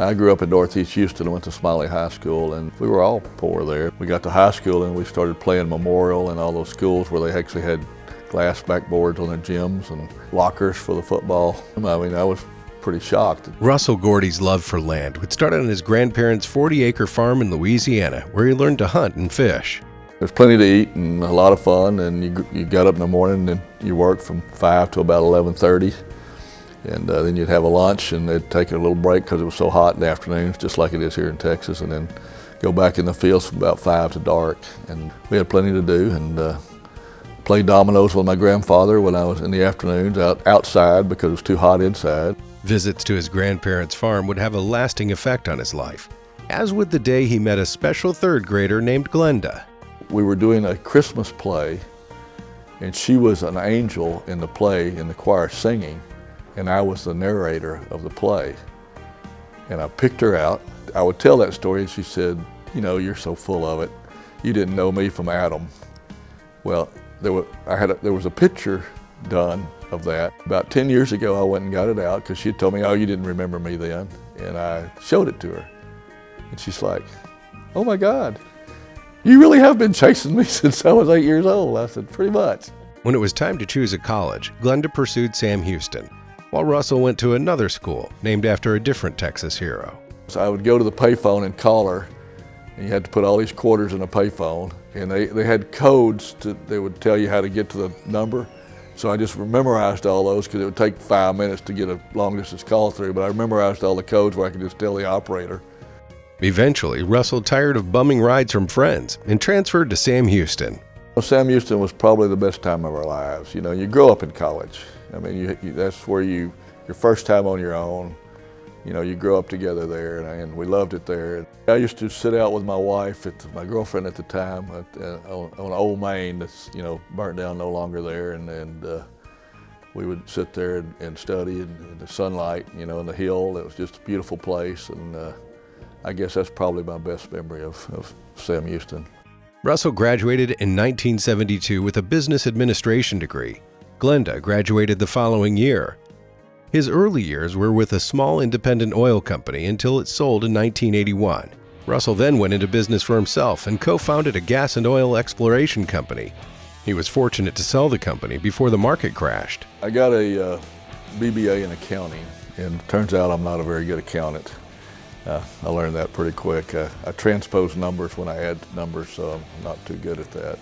I grew up in Northeast Houston and went to Smiley High School, and we were all poor there. We got to high school and we started playing Memorial and all those schools where they actually had glass backboards on their gyms and lockers for the football. I mean, I was pretty shocked. Russell Gordy's love for land would start on his grandparents' 40-acre farm in Louisiana, where he learned to hunt and fish. There's plenty to eat and a lot of fun, and you got up in the morning and you worked from 5 to about 11:30. And then you'd have a lunch and they'd take a little break because it was so hot in the afternoons, just like it is here in Texas, and then go back in the fields from about 5 to dark. And we had plenty to do, and played dominoes with my grandfather when I was in the afternoons outside because it was too hot inside. Visits to his grandparents' farm would have a lasting effect on his life, as would the day he met a special third grader named Glenda. We were doing a Christmas play, and she was an angel in the play in the choir singing, and I was the narrator of the play. And I picked her out. I would tell that story and she said, "You know, you're so full of it. You didn't know me from Adam." Well, there was a picture done of that. About 10 years ago I went and got it out because she had told me, "Oh, you didn't remember me then." And I showed it to her. And she's like, "Oh my God, you really have been chasing me since I was 8 years old." I said, "Pretty much." When it was time to choose a college, Glenda pursued Sam Houston, while Russell went to another school named after a different Texas hero. So I would go to the payphone and call her, and you had to put all these quarters in a payphone, and they had codes they would tell you how to get to the number. So I just memorized all those because it would take 5 minutes to get a long distance call through, but I memorized all the codes where I could just tell the operator. Eventually, Russell tired of bumming rides from friends and transferred to Sam Houston. Sam Houston was probably the best time of our lives. You know, you grow up in college. I mean, that's where your first time on your own. You know, you grow up together there, and we loved it there. I used to sit out with my wife, my girlfriend at the time, on Old Main that's, you know, burnt down, no longer there, and we would sit there and study in the sunlight, you know, in the hill. It was just a beautiful place, and I guess that's probably my best memory of Sam Houston. Russell graduated in 1972 with a business administration degree. Glenda graduated the following year. His early years were with a small independent oil company until it sold in 1981. Russell then went into business for himself and co-founded a gas and oil exploration company. He was fortunate to sell the company before the market crashed. I got a BBA in accounting, and it turns out I'm not a very good accountant. I learned that pretty quick. I transpose numbers when I add numbers, so I'm not too good at that.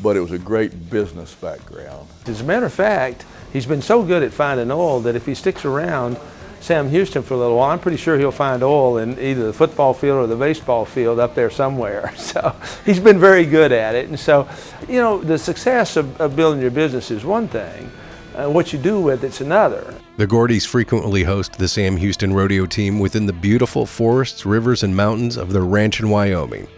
But it was a great business background. As a matter of fact, he's been so good at finding oil that if he sticks around Sam Houston for a little while, I'm pretty sure he'll find oil in either the football field or the baseball field up there somewhere. So he's been very good at it. And so, you know, the success of building your business is one thing. What you do with it's another. The Gordys frequently host the Sam Houston rodeo team within the beautiful forests, rivers, and mountains of their ranch in Wyoming.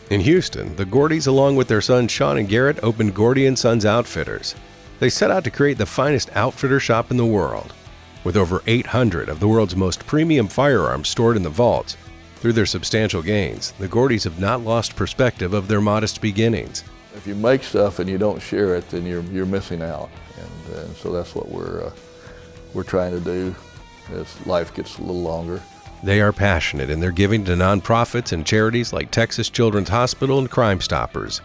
In Houston, the Gordys, along with their sons Sean and Garrett, opened Gordy & Sons Outfitters. They set out to create the finest outfitter shop in the world. With over 800 of the world's most premium firearms stored in the vaults, through their substantial gains, the Gordys have not lost perspective of their modest beginnings. If you make stuff and you don't share it, then you're missing out. And so that's what we're trying to do as life gets a little longer. They are passionate in their giving to nonprofits and charities like Texas Children's Hospital and Crime Stoppers.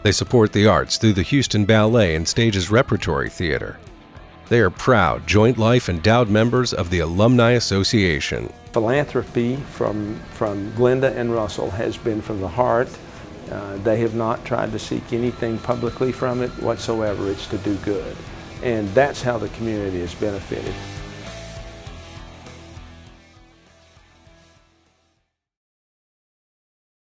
They support the arts through the Houston Ballet and Stages Repertory Theater. They are proud Joint Life Endowed members of the Alumni Association. Philanthropy from Glenda and Russell has been from the heart. They have not tried to seek anything publicly from it whatsoever. It's to do good. And that's how the community has benefited.